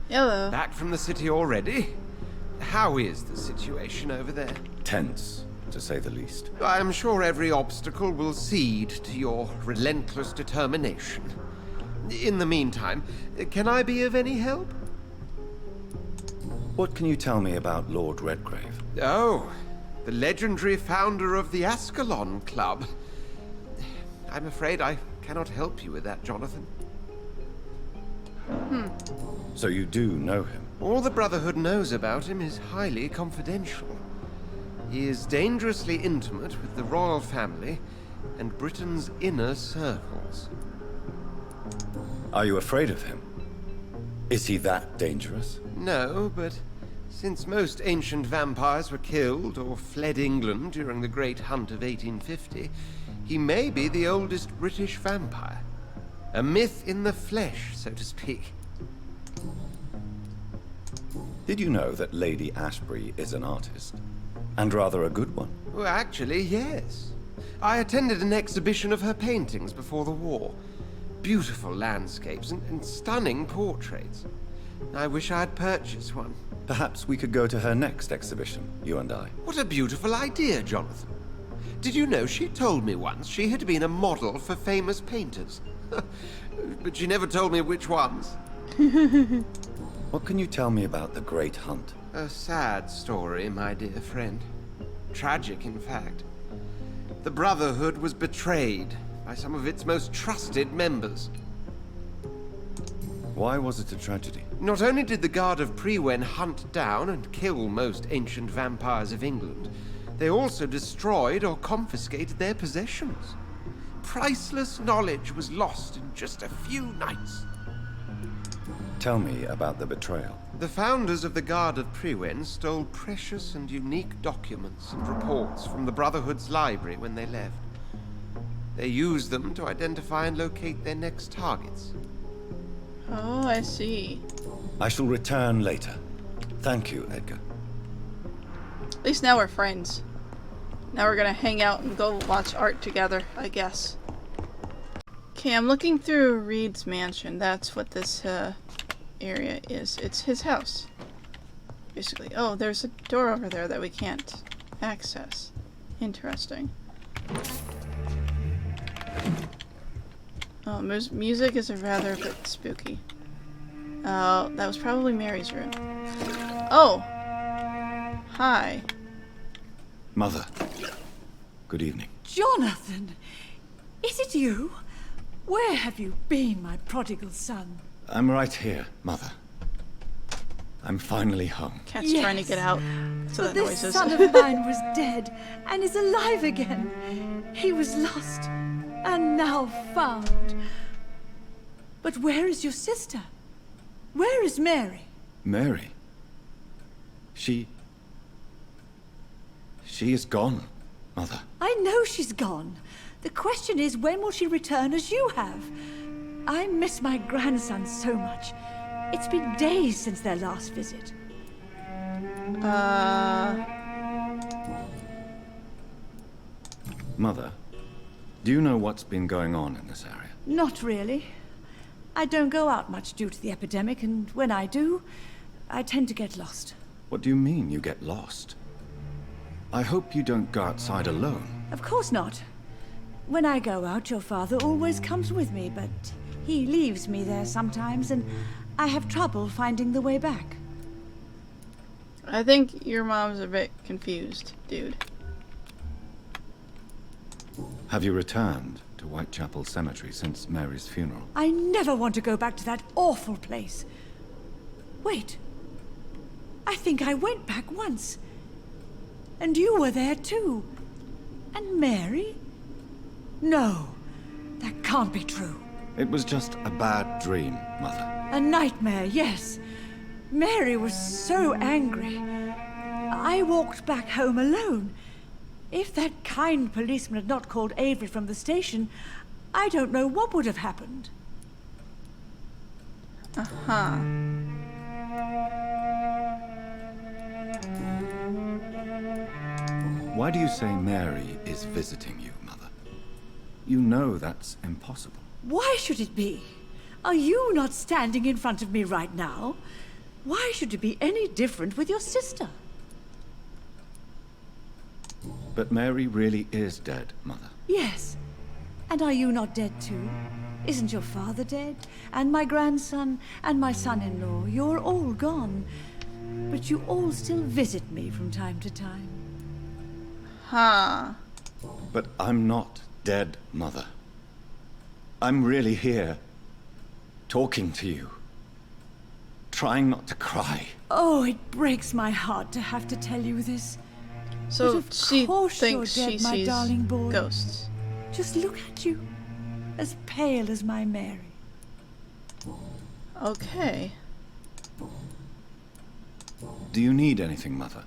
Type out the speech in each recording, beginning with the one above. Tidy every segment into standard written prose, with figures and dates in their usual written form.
Hello. Back from the city already? How is the situation over there? Tense, to say the least. I'm sure every obstacle will cede to your relentless determination. In the meantime, can I be of any help? What can you tell me about Lord Redgrave? Oh, the legendary founder of the Ascalon Club. I'm afraid I cannot help you with that, Jonathan. So you do know him? All the Brotherhood knows about him is highly confidential. He is dangerously intimate with the royal family and Britain's inner circles. Are you afraid of him? Is he that dangerous? No, but since most ancient vampires were killed or fled England during the Great Hunt of 1850, he may be the oldest British vampire. A myth in the flesh, so to speak. Did you know that Lady Ashbury is an artist? And rather a good one. Well, actually, yes. I attended an exhibition of her paintings before the war. Beautiful landscapes and stunning portraits. I wish I had purchased one. Perhaps we could go to her next exhibition, you and I. What a beautiful idea, Jonathan. Did you know she told me once she had been a model for famous painters? But she never told me which ones. What can you tell me about the Great Hunt? A sad story, my dear friend. Tragic, in fact. The Brotherhood was betrayed by some of its most trusted members. Why was it a tragedy? Not only did the Guard of Prewen hunt down and kill most ancient vampires of England, they also destroyed or confiscated their possessions. Priceless knowledge was lost in just a few nights. Tell me about the betrayal. The founders of the Guard of Prewen stole precious and unique documents and reports from the Brotherhood's library when they left. They used them to identify and locate their next targets. Oh, I see. I shall return later. Thank you, Edgar. At least now we're friends. Now we're gonna hang out and go watch art together, I guess. Okay, I'm looking through Reed's mansion. That's what this area is. It's his house, basically. Oh, there's a door over there that we can't access. Interesting. Oh, music is a rather a bit spooky. Oh, that was probably Mary's room. Oh! Hi. Mother. Good evening. Jonathan! Is it you? Where have you been, my prodigal son? I'm right here, Mother. I'm finally home. Cat's trying to get out. So But that this noise is. son of mine was dead and is alive again. He was lost and now found. But where is your sister? Where is Mary? Mary? She is gone, Mother. I know she's gone. The question is, when will she return as you have? I miss my grandson so much. It's been days since their last visit. Mother, do you know what's been going on in this area? Not really. I don't go out much due to the epidemic, and when I do, I tend to get lost. What do you mean you get lost? I hope you don't go outside alone. Of course not. When I go out, your father always comes with me, but he leaves me there sometimes, and I have trouble finding the way back. I think your mom's a bit confused, dude. Have you returned to Whitechapel Cemetery since Mary's funeral? I never want to go back to that awful place. Wait. I think I went back once. And you were there too. And Mary? No, that can't be true. It was just a bad dream, Mother. A nightmare, yes. Mary was so angry. I walked back home alone. If that kind policeman had not called Avery from the station, I don't know what would have happened. Uh-huh. Why do you say Mary is visiting you, Mother? You know that's impossible. Why should it be? Are you not standing in front of me right now? Why should it be any different with your sister? But Mary really is dead, Mother. Yes. And are you not dead too? Isn't your father dead? And my grandson? And my son-in-law? You're all gone. But you all still visit me from time to time. Huh. But I'm not dead, Mother. I'm really here, talking to you, trying not to cry. Oh, it breaks my heart to have to tell you this. So But of she course thinks you're she dead, my sees darling boy. ghosts. Just look at you. As pale as my Mary. Okay. Do you need anything, Mother?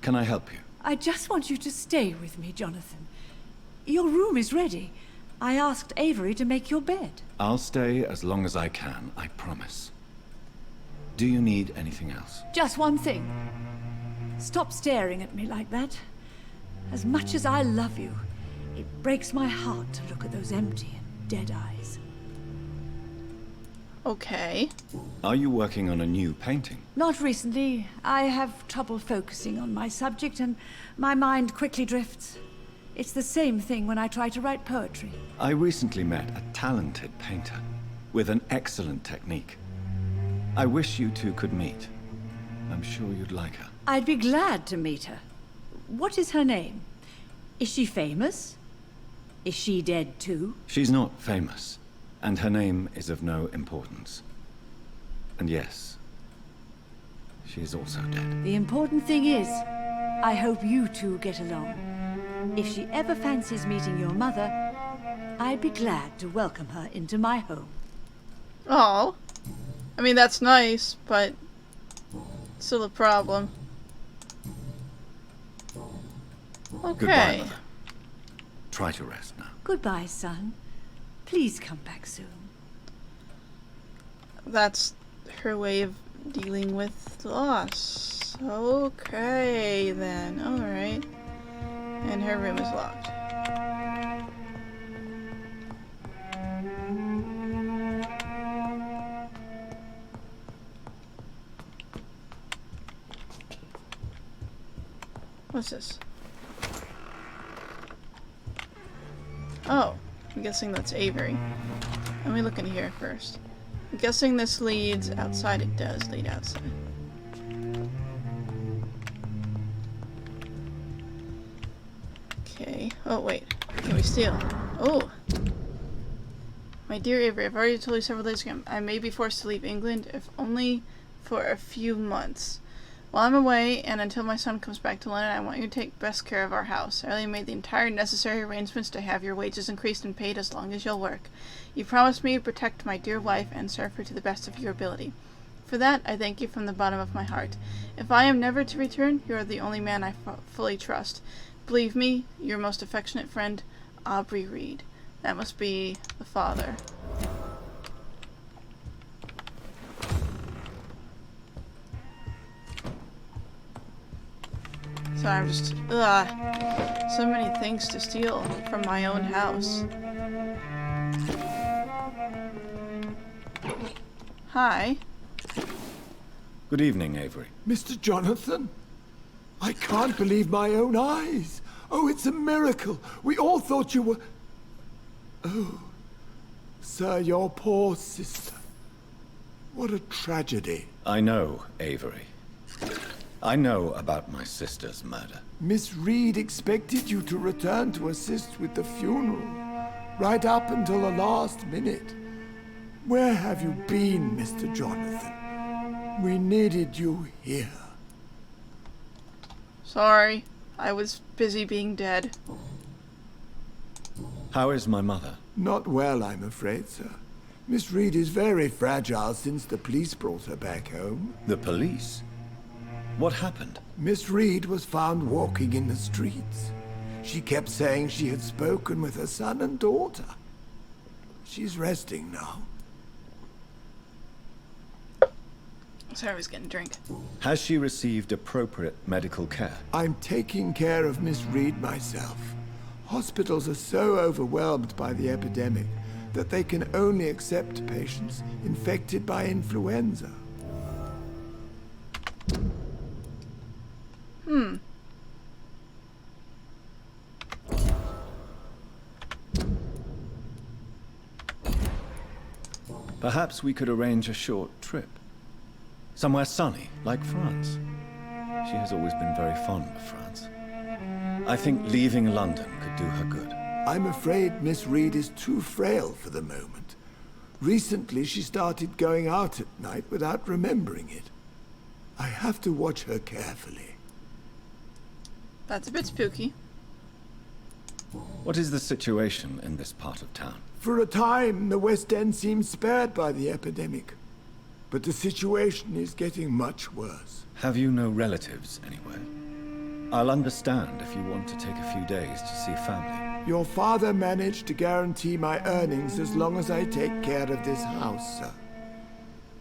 Can I help you? I just want you to stay with me, Jonathan. Your room is ready. I asked Avery to make your bed. I'll stay as long as I can, I promise. Do you need anything else? Just one thing. Stop staring at me like that. As much as I love you, it breaks my heart to look at those empty and dead eyes. Okay. Are you working on a new painting? Not recently. I have trouble focusing on my subject and my mind quickly drifts. It's the same thing when I try to write poetry. I recently met a talented painter with an excellent technique. I wish you two could meet. I'm sure you'd like her. I'd be glad to meet her. What is her name? Is she famous? Is she dead too? She's not famous, and her name is of no importance. And yes, she is also dead. The important thing is, I hope you two get along. If she ever fancies meeting your mother, I'd be glad to welcome her into my home. Oh. I mean, that's nice, but still a problem. Okay. Goodbye, Mother. Try to rest now. Goodbye, son. Please come back soon. That's her way of dealing with loss. Okay, then. Alright. And her room is locked. What's this? Oh, I'm guessing that's Avery. Let me look in here first. I'm guessing this leads outside. It does lead outside. Okay. Oh, wait. Can we steal? Oh! My dear Avery, I've already told you several days ago I may be forced to leave England, if only for a few months. While I'm away, and until my son comes back to London, I want you to take best care of our house. I already made the entire necessary arrangements to have your wages increased and paid as long as you'll work. You promised me to protect my dear wife and serve her to the best of your ability. For that, I thank you from the bottom of my heart. If I am never to return, you are the only man I fully trust. Believe me, your most affectionate friend, Aubrey Reed. That must be the father. So I'm just, so many things to steal from my own house. Hi. Good evening, Avery. Mr. Jonathan? I can't believe my own eyes. Oh, it's a miracle. We all thought you were... Oh, sir, your poor sister. What a tragedy. I know, Avery. I know about my sister's murder. Miss Reed expected you to return to assist with the funeral, right up until the last minute. Where have you been, Mr. Jonathan? We needed you here. Sorry, I was busy being dead. How is my mother? Not well, I'm afraid, sir. Miss Reed is very fragile since the police brought her back home. The police? What happened? Miss Reed was found walking in the streets. She kept saying she had spoken with her son and daughter. She's resting now. Sorry, I was getting a drink. Has she received appropriate medical care? I'm taking care of Miss Reed myself. Hospitals are so overwhelmed by the epidemic that they can only accept patients infected by influenza. Perhaps we could arrange a short trip. Somewhere sunny, like France. She has always been very fond of France. I think leaving London could do her good. I'm afraid Miss Reed is too frail for the moment. Recently, she started going out at night without remembering it. I have to watch her carefully. That's a bit spooky. What is the situation in this part of town? For a time, the West End seemed spared by the epidemic. But the situation is getting much worse. Have you no relatives anywhere? I'll understand if you want to take a few days to see family. Your father managed to guarantee my earnings as long as I take care of this house, sir.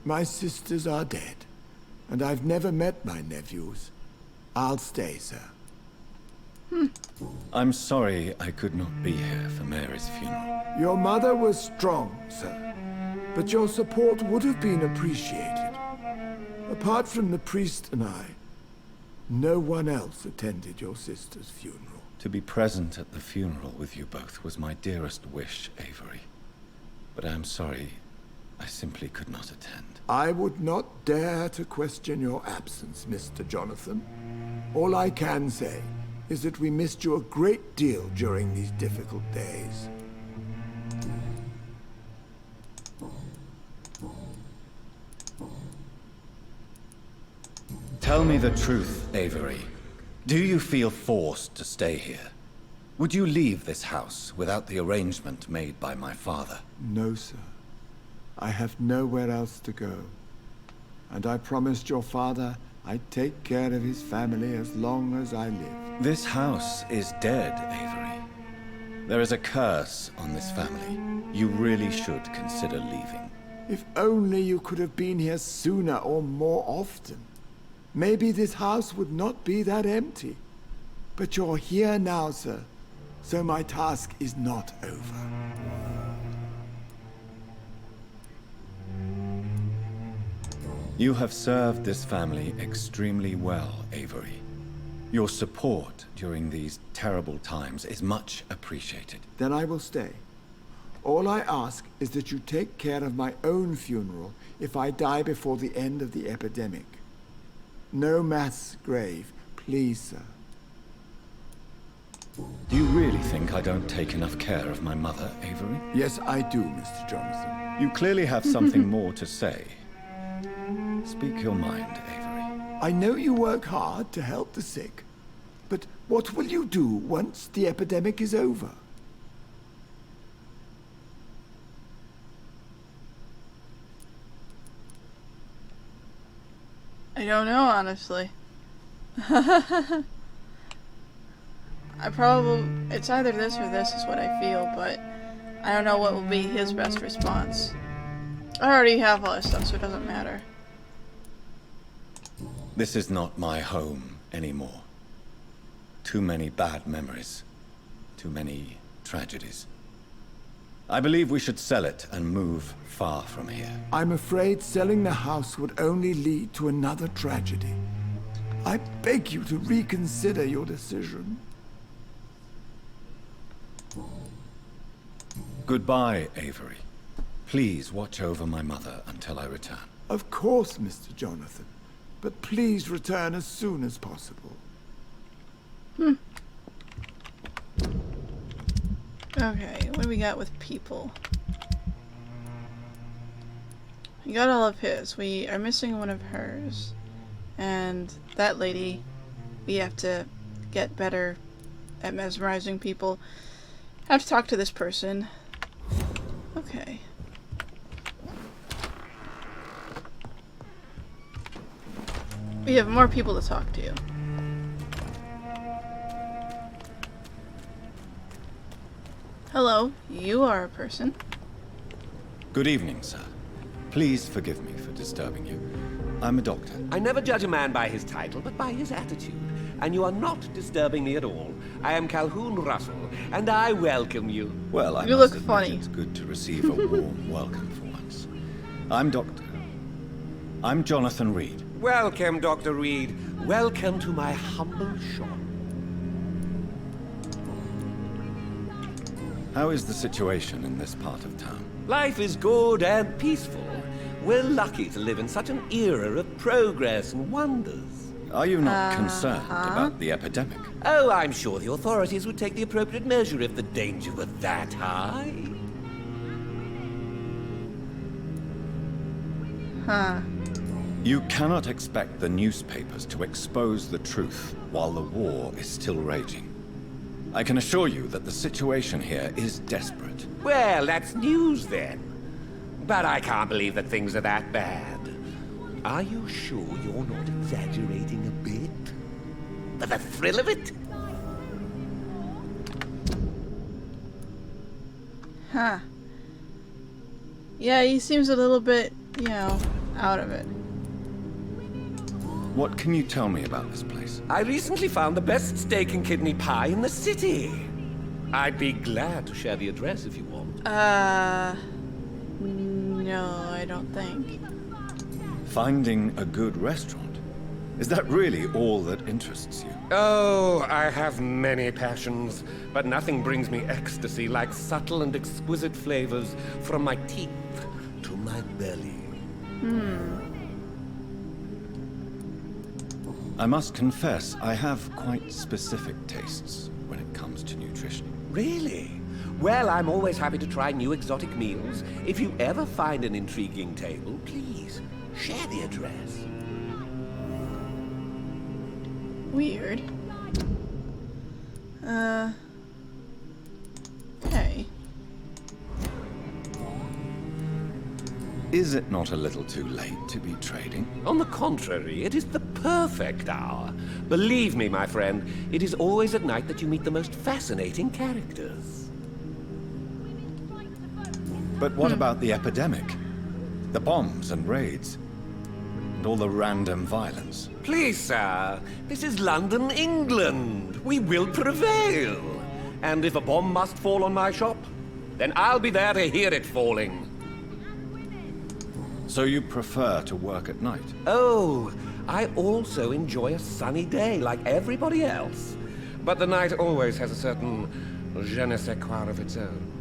My sisters are dead, and I've never met my nephews. I'll stay, sir. I'm sorry I could not be here for Mary's funeral. Your mother was strong, sir, but your support would have been appreciated. Apart from the priest and I, no one else attended your sister's funeral. To be present at the funeral with you both was my dearest wish, Avery. But I'm sorry, I simply could not attend. I would not dare to question your absence, Mr. Jonathan. All I can say is that we missed you a great deal during these difficult days. Tell me the truth, Avery. Do you feel forced to stay here? Would you leave this house without the arrangement made by my father? No, sir. I have nowhere else to go. And I promised your father I'd take care of his family as long as I live. This house is dead, Avery. There is a curse on this family. You really should consider leaving. If only you could have been here sooner or more often. Maybe this house would not be that empty. But you're here now, sir. So my task is not over. You have served this family extremely well, Avery. Your support during these terrible times is much appreciated. Then I will stay. All I ask is that you take care of my own funeral if I die before the end of the epidemic. No mass grave, please, sir. Do you really think I don't take enough care of my mother, Avery? Yes, I do, Mr. Jonathan. You clearly have something more to say. Speak your mind, Avery. I know you work hard to help the sick, but what will you do once the epidemic is over? I don't know, honestly. It's either this or this is what I feel, but I don't know what will be his best response. I already have all this stuff, so it doesn't matter. This is not my home anymore. Too many bad memories. Too many tragedies. I believe we should sell it and move far from here. I'm afraid selling the house would only lead to another tragedy. I beg you to reconsider your decision. Goodbye, Avery. Please watch over my mother until I return. Of course, Mr. Jonathan. But please return as soon as possible. Okay, what do we got with people? We got all of his. We are missing one of hers. And that lady, we have to get better at mesmerizing people. I have to talk to this person. Okay. We have more people to talk to. Hello, you are a person. Good evening, sir. Please forgive me for disturbing you. I'm a doctor. I never judge a man by his title, but by his attitude. And you are not disturbing me at all. I am Calhoun Russell, and I welcome you. Well, I You must look admit funny. It's good to receive a warm welcome for once. I'm Doctor. I'm Jonathan Reed. Welcome, Dr. Reed. Welcome to my humble shop. How is the situation in this part of town? Life is good and peaceful. We're lucky to live in such an era of progress and wonders. Are you not concerned about the epidemic? Oh, I'm sure the authorities would take the appropriate measure if the danger were that high. Huh. You cannot expect the newspapers to expose the truth while the war is still raging. I can assure you that the situation here is desperate. Well, that's news then. But I can't believe that things are that bad. Are you sure you're not exaggerating a bit? For the thrill of it? Huh. Yeah, he seems a little bit, you know, out of it. What can you tell me about this place? I recently found the best steak and kidney pie in the city. I'd be glad to share the address if you want. No, I don't think. Finding a good restaurant? Is that really all that interests you? Oh, I have many passions, but nothing brings me ecstasy like subtle and exquisite flavors from my teeth to my belly. I must confess, I have quite specific tastes when it comes to nutrition. Really? Well, I'm always happy to try new exotic meals. If you ever find an intriguing table, please share the address. Weird. Okay. Is it not a little too late to be trading? On the contrary, it is the perfect hour. Believe me, my friend, it is always at night that you meet the most fascinating characters. But what about the epidemic? The bombs and raids? And all the random violence? Please, sir, this is London, England. We will prevail. And if a bomb must fall on my shop, then I'll be there to hear it falling. So you prefer to work at night? Oh, I also enjoy a sunny day like everybody else. But the night always has a certain je ne sais quoi of its own.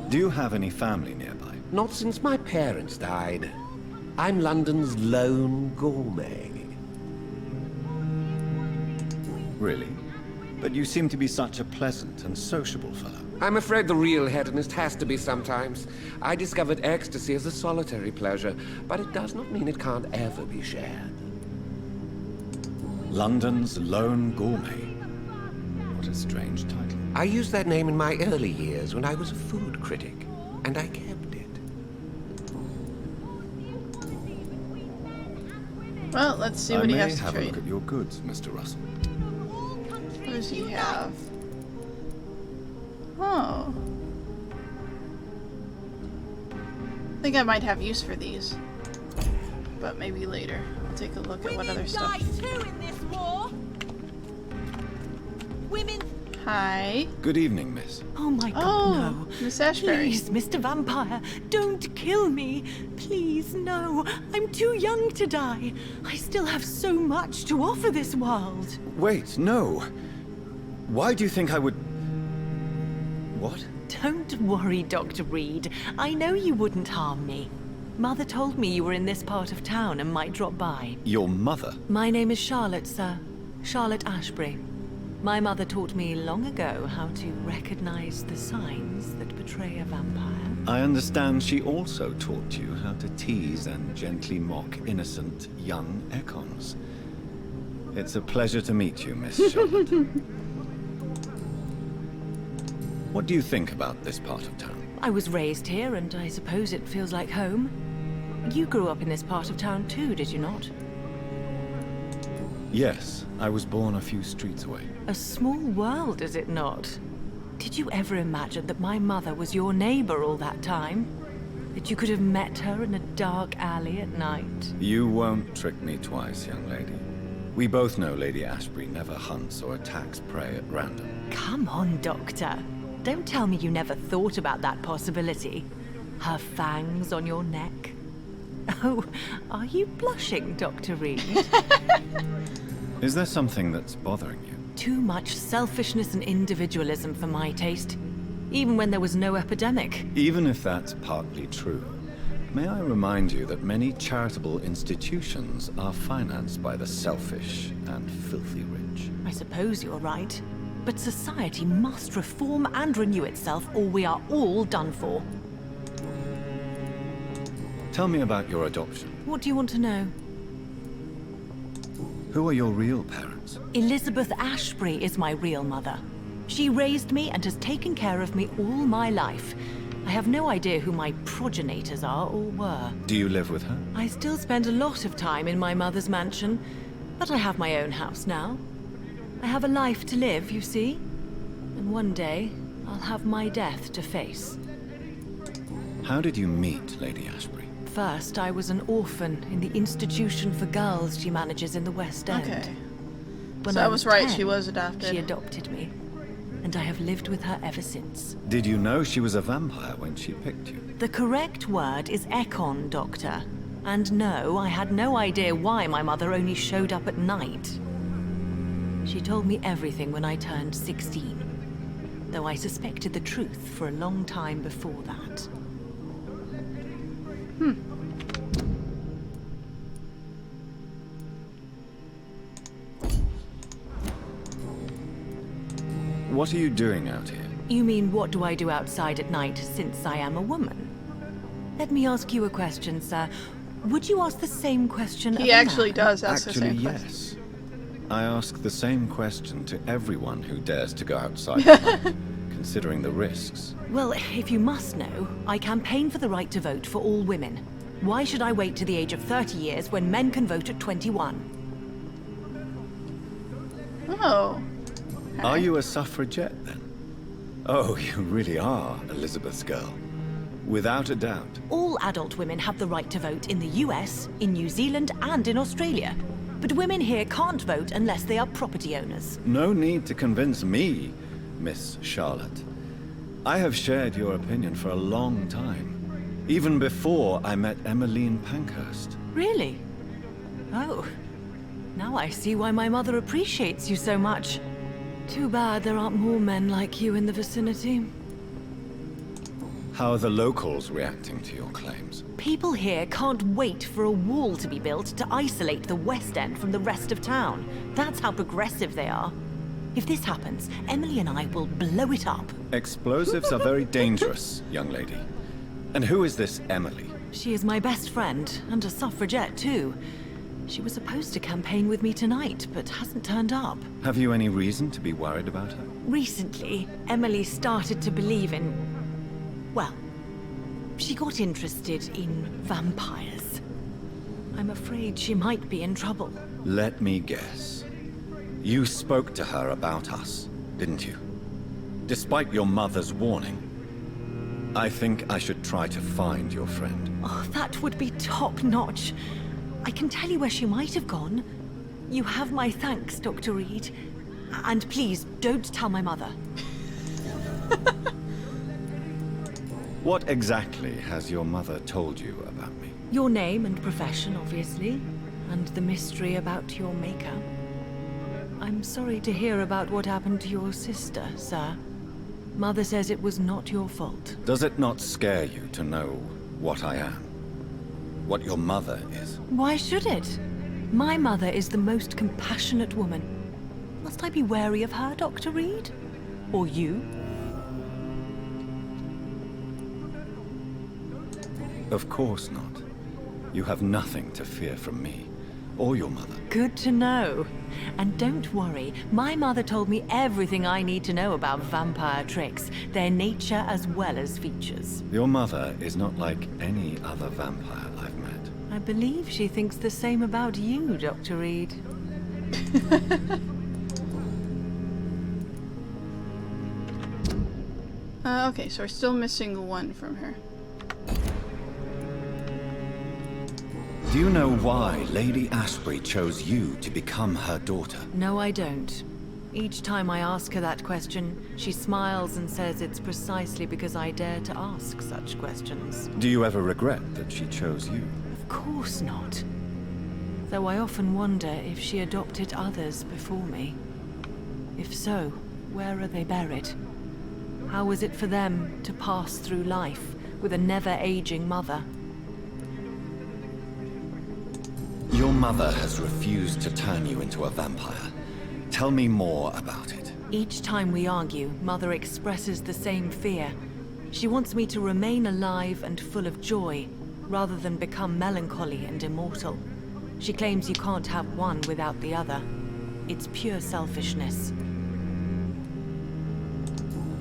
Do you have any family nearby? Not since my parents died. I'm London's lone gourmet. Really? But you seem to be such a pleasant and sociable fellow. I'm afraid the real hedonist has to be sometimes. I discovered ecstasy as a solitary pleasure, but it does not mean it can't ever be shared. London's lone gourmet. What a strange title. I used that name in my early years when I was a food critic, and I kept it. Well, let's see what he has to I may have a trade. look at your goods, Mr. Russell. What does he have? Oh. I think I might have use for these. But maybe later. I'll take a look at what other stuff. Women die too in this war. Women. Hi. Good evening, miss. Oh my God, Oh, no. Miss Ashbury. Please, Mr. Vampire, don't kill me. Please, no. I'm too young to die. I still have so much to offer this world. Wait, no. Why do you think I would... What? Don't worry, Dr. Reed. I know you wouldn't harm me. Mother told me you were in this part of town and might drop by. Your mother? My name is Charlotte, sir. Charlotte Ashbury. My mother taught me long ago how to recognize the signs that betray a vampire. I understand she also taught you how to tease and gently mock innocent young Ekons. It's a pleasure to meet you, Miss Charlotte. What do you think about this part of town? I was raised here, and I suppose it feels like home. You grew up in this part of town too, did you not? Yes, I was born a few streets away. A small world, is it not? Did you ever imagine that my mother was your neighbor all that time? That you could have met her in a dark alley at night? You won't trick me twice, young lady. We both know Lady Ashbury never hunts or attacks prey at random. Come on, Doctor. Don't tell me you never thought about that possibility. Her fangs on your neck. Oh, are you blushing, Dr. Reed? Is there something that's bothering you? Too much selfishness and individualism for my taste. Even when there was no epidemic. Even if that's partly true, may I remind you that many charitable institutions are financed by the selfish and filthy rich. I suppose you're right. But society must reform and renew itself, or we are all done for. Tell me about your adoption. What do you want to know? Who are your real parents? Elizabeth Ashbury is my real mother. She raised me and has taken care of me all my life. I have no idea who my progenitors are or were. Do you live with her? I still spend a lot of time in my mother's mansion, but I have my own house now. I have a life to live, you see. And one day, I'll have my death to face. How did you meet Lady Ashbury? First, I was an orphan in the institution for girls she manages in the West End. Okay. When So I was right, 10, she was adopted. She adopted me, and I have lived with her ever since. Did you know she was a vampire when she picked you? The correct word is Ekon, Doctor. And no, I had no idea why my mother only showed up at night. She told me everything when I turned 16, though I suspected the truth for a long time before that. What are you doing out here? You mean, what do I do outside at night since I am a woman? Let me ask you a question, sir. Would you ask the same question of He a actually man? does ask the Actually, same question. yes. I ask the same question to everyone who dares to go outside at night, considering the risks. Well, if you must know, I campaign for the right to vote for all women. Why should I wait to the age of 30 years when men can vote at 21? Oh. Are you a suffragette, then? Oh, you really are Elizabeth's girl. Without a doubt. All adult women have the right to vote in the US, in New Zealand, and in Australia. But women here can't vote unless they are property owners. No need to convince me, Miss Charlotte. I have shared your opinion for a long time. Even before I met Emmeline Pankhurst. Really? Oh. Now I see why my mother appreciates you so much. Too bad there aren't more men like you in the vicinity. How are the locals reacting to your claims? People here can't wait for a wall to be built to isolate the West End from the rest of town. That's how progressive they are. If this happens, Emily and I will blow it up. Explosives are very dangerous, young lady. And who is this Emily? She is my best friend, and a suffragette too. She was supposed to campaign with me tonight, but hasn't turned up. Have you any reason to be worried about her? Recently, Emily started to believe in... well, she got interested in vampires. I'm afraid she might be in trouble. Let me guess. You spoke to her about us, didn't you? Despite your mother's warning. I think I should try to find your friend. Oh, that would be top-notch. I can tell you where she might have gone. You have my thanks, Dr. Reed. And please, don't tell my mother. What exactly has your mother told you about me? Your name and profession, obviously. And the mystery about your maker. I'm sorry to hear about what happened to your sister, sir. Mother says it was not your fault. Does it not scare you to know what I am? What your mother is? Why should it? My mother is the most compassionate woman. Must I be wary of her, Dr. Reed? Or you? Of course not. You have nothing to fear from me, or your mother. Good to know. And don't worry, my mother told me everything I need to know about vampire tricks, their nature as well as features. Your mother is not like any other vampire I've met. I believe she thinks the same about you, Dr. Reed. Okay, so we're still missing one from her. Do you know why Lady Ashbury chose you to become her daughter? No, I don't. Each time I ask her that question, she smiles and says it's precisely because I dare to ask such questions. Do you ever regret that she chose you? Of course not. Though I often wonder if she adopted others before me. If so, where are they buried? How was it for them to pass through life with a never-aging mother? Your mother has refused to turn you into a vampire. Tell me more about it. Each time we argue, Mother expresses the same fear. She wants me to remain alive and full of joy, rather than become melancholy and immortal. She claims you can't have one without the other. It's pure selfishness.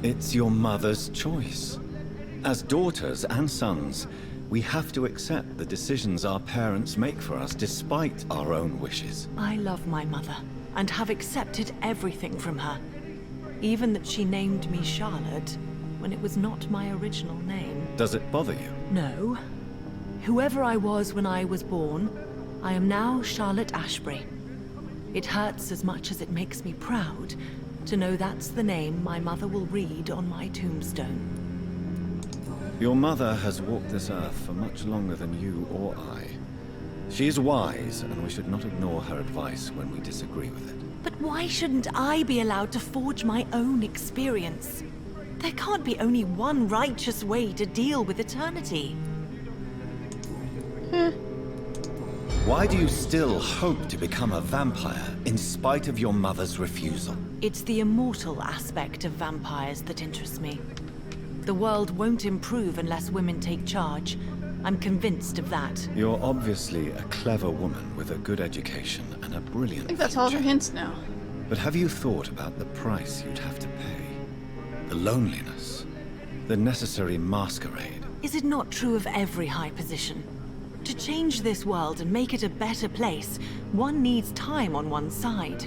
It's your mother's choice. As daughters and sons, we have to accept the decisions our parents make for us despite our own wishes. I love my mother, and have accepted everything from her. Even that she named me Charlotte, when it was not my original name. Does it bother you? No. Whoever I was when I was born, I am now Charlotte Ashbury. It hurts as much as it makes me proud to know that's the name my mother will read on my tombstone. Your mother has walked this earth for much longer than you or I. She is wise, and we should not ignore her advice when we disagree with it. But why shouldn't I be allowed to forge my own experience? There can't be only one righteous way to deal with eternity. Why do you still hope to become a vampire, in spite of your mother's refusal? It's the immortal aspect of vampires that interests me. The world won't improve unless women take charge. I'm convinced of that. You're obviously a clever woman with a good education and a brilliant I think that's all her future. hints now. But have you thought about the price you'd have to pay? The loneliness, the necessary masquerade. Is it not true of every high position? To change this world and make it a better place, one needs time on one's side.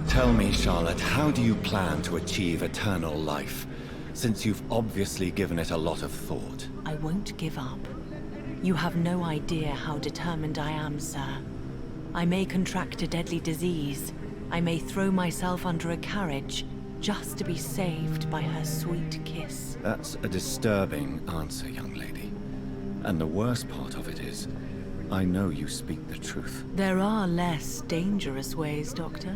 Tell me, Charlotte, how do you plan to achieve eternal life, since you've obviously given it a lot of thought? I won't give up. You have no idea how determined I am, sir. I may contract a deadly disease. I may throw myself under a carriage, just to be saved by her sweet kiss. That's a disturbing answer, young lady. And the worst part of it is, I know you speak the truth. There are less dangerous ways, Doctor.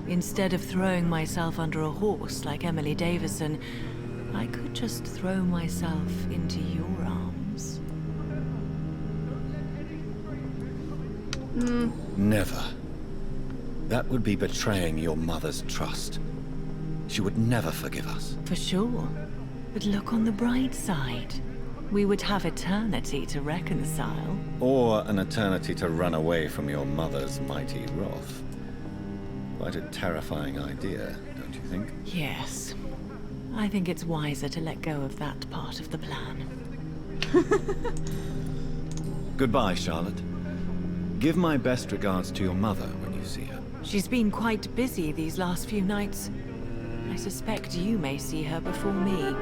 Instead of throwing myself under a horse like Emily Davison, I could just throw myself into your arms. Never. That would be betraying your mother's trust. She would never forgive us. For sure. But look on the bright side. We would have eternity to reconcile. Or an eternity to run away from your mother's mighty wrath. Quite a terrifying idea, don't you think? Yes. I think it's wiser to let go of that part of the plan. Goodbye, Charlotte. Give my best regards to your mother when you see her. She's been quite busy these last few nights. I suspect you may see her before me.